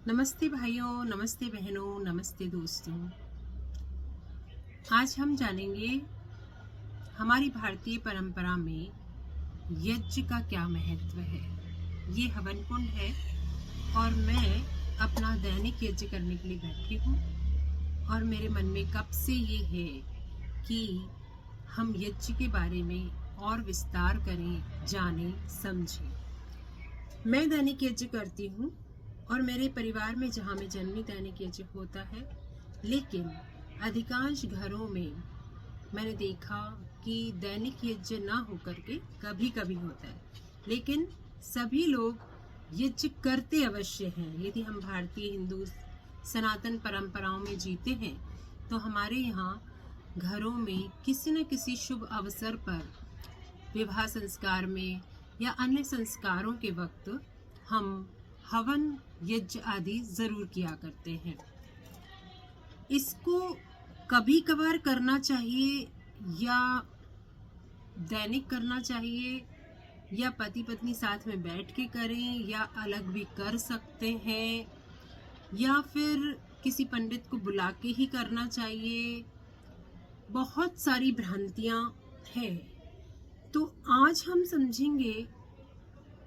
नमस्ते भाइयों, नमस्ते बहनों, नमस्ते दोस्तों। आज हम जानेंगे हमारी भारतीय परंपरा में यज्ञ का क्या महत्व है। ये हवन कुंड है और मैं अपना दैनिक यज्ञ करने के लिए बैठी हूँ और मेरे मन में कब से ये है कि हम यज्ञ के बारे में और विस्तार करें, जानें, समझें। मैं दैनिक यज्ञ करती हूँ और मेरे परिवार में जहाँ मैं जन्मी दैनिक यज्ञ होता है, लेकिन अधिकांश घरों में मैंने देखा कि दैनिक यज्ञ ना होकर के कभी कभी होता है, लेकिन सभी लोग यज्ञ करते अवश्य हैं। यदि हम भारतीय हिंदू सनातन परंपराओं में जीते हैं तो हमारे यहाँ घरों में किसी न किसी शुभ अवसर पर, विवाह संस्कार में या अन्य संस्कारों के वक्त हम हवन यज्ञ आदि जरूर किया करते हैं। इसको कभी कभार करना चाहिए या दैनिक करना चाहिए, या पति पत्नी साथ में बैठ के करें, या अलग भी कर सकते हैं, या फिर किसी पंडित को बुला के ही करना चाहिए। बहुत सारी भ्रांतियां हैं। तो आज हम समझेंगे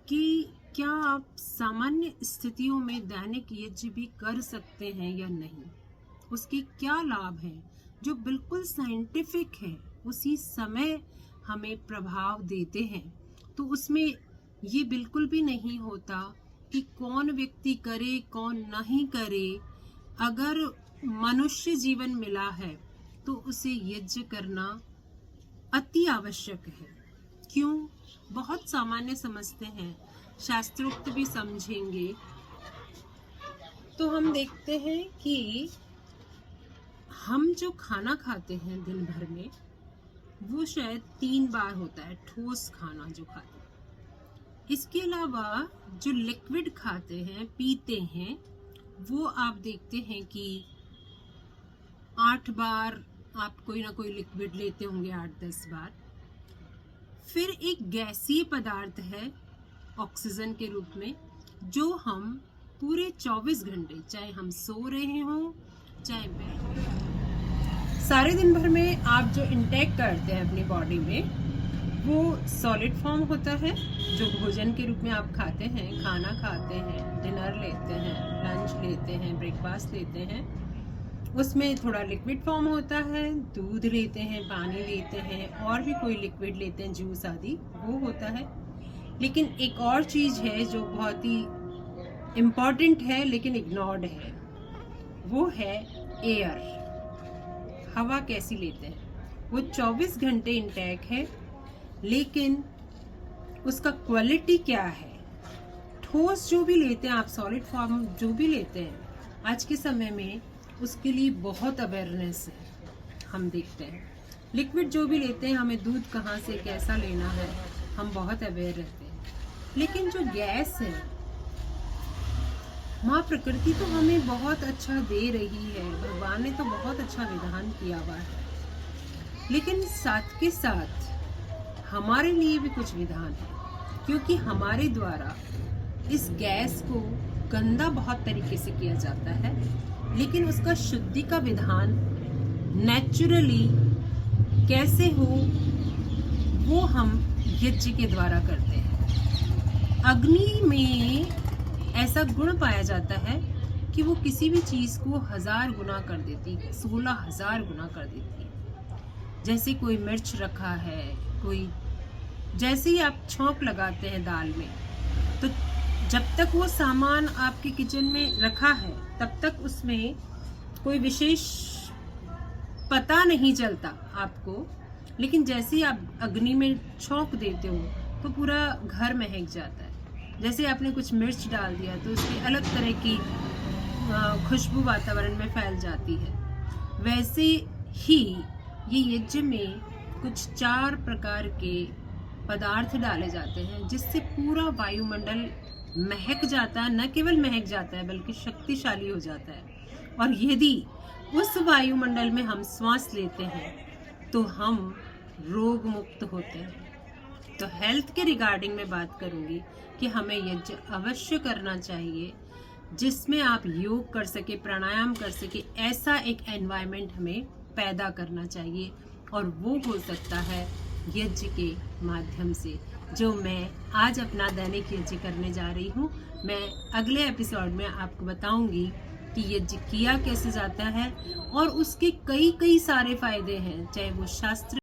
कि क्या आप सामान्य स्थितियों में दैनिक यज्ञ भी कर सकते हैं या नहीं, उसके क्या लाभ हैं जो बिल्कुल साइंटिफिक है, उसी समय हमें प्रभाव देते हैं। तो उसमें ये बिल्कुल भी नहीं होता कि कौन व्यक्ति करे कौन नहीं करे। अगर मनुष्य जीवन मिला है तो उसे यज्ञ करना अति आवश्यक है। क्यों? बहुत सामान्य समझते हैं, शास्त्रोक्त भी समझेंगे तो हम देखते हैं कि हम जो खाना खाते हैं दिन भर में, वो शायद 3 बार होता है, ठोस खाना जो खाते हैं। इसके अलावा जो लिक्विड खाते हैं, पीते हैं, वो आप देखते हैं कि 8 बार आप कोई ना कोई लिक्विड लेते होंगे, 8-10 बार। फिर एक गैसीय पदार्थ है ऑक्सीजन के रूप में, जो हम पूरे 24 घंटे, चाहे हम सो रहे हों चाहे बैठे, सारे दिन भर में आप जो इंटेक करते हैं अपनी बॉडी में, वो सॉलिड फॉर्म होता है। जो भोजन के रूप में आप खाते हैं, खाना खाते हैं, डिनर लेते हैं, लंच लेते हैं, ब्रेकफास्ट लेते हैं, उसमें थोड़ा लिक्विड फॉर्म होता है। दूध लेते हैं, पानी लेते हैं, और भी कोई लिक्विड लेते हैं, जूस आदि, वो होता है। लेकिन एक और चीज़ है जो बहुत ही इम्पॉर्टेंट है लेकिन इग्नोर्ड है, वो है एयर। हवा कैसी लेते हैं? वो 24 घंटे इंटैक्ट है, लेकिन उसका क्वालिटी क्या है? ठोस जो भी लेते हैं आप, सॉलिड फॉर्म जो भी लेते हैं, आज के समय में उसके लिए बहुत अवेयरनेस है। हम देखते हैं लिक्विड जो भी लेते हैं, हमें दूध कहाँ से कैसा लेना है, हम बहुत अवेयर रहते हैं। लेकिन जो गैस है, माँ प्रकृति तो हमें बहुत अच्छा दे रही है, भगवान ने तो बहुत अच्छा विधान किया हुआ है, लेकिन साथ के साथ हमारे लिए भी कुछ विधान है, क्योंकि हमारे द्वारा इस गैस को गंदा बहुत तरीके से किया जाता है, लेकिन उसका शुद्धि का विधान नेचुरली कैसे हो, वो हम यज्ञ के द्वारा करते हैं। अग्नि में ऐसा गुण पाया जाता है कि वो किसी भी चीज़ को 1000 गुना कर देती है, 16,000 गुना कर देती है। जैसे कोई मिर्च रखा है, कोई, जैसे ही आप छौंक लगाते हैं दाल में, तो जब तक वो सामान आपके किचन में रखा है तब तक उसमें कोई विशेष पता नहीं चलता आपको, लेकिन जैसे ही आप अग्नि में छौंक देते हो तो पूरा घर महक जाता है। जैसे आपने कुछ मिर्च डाल दिया तो उसकी अलग तरह की खुशबू वातावरण में फैल जाती है। वैसे ही ये यज्ञ में कुछ 4 प्रकार के पदार्थ डाले जाते हैं, जिससे पूरा वायुमंडल महक जाता है। न केवल महक जाता है बल्कि शक्तिशाली हो जाता है। और यदि उस वायुमंडल में हम सांस लेते हैं तो हम रोग मुक्त होते हैं। तो हेल्थ के रिगार्डिंग में बात करूंगी कि हमें यज्ञ अवश्य करना चाहिए। जिसमें आप योग कर सके, प्राणायाम कर सके, ऐसा एक एनवायरनमेंट हमें पैदा करना चाहिए। और वो हो सकता है यज्ञ के माध्यम से, जो मैं आज अपना दैनिक यज्ञ करने जा रही हूँ। मैं अगले एपिसोड में आपको बताऊंगी कि यज्ञ किया कैसे जाता है और उसके कई कई सारे फायदे हैं, चाहे वो शास्त्र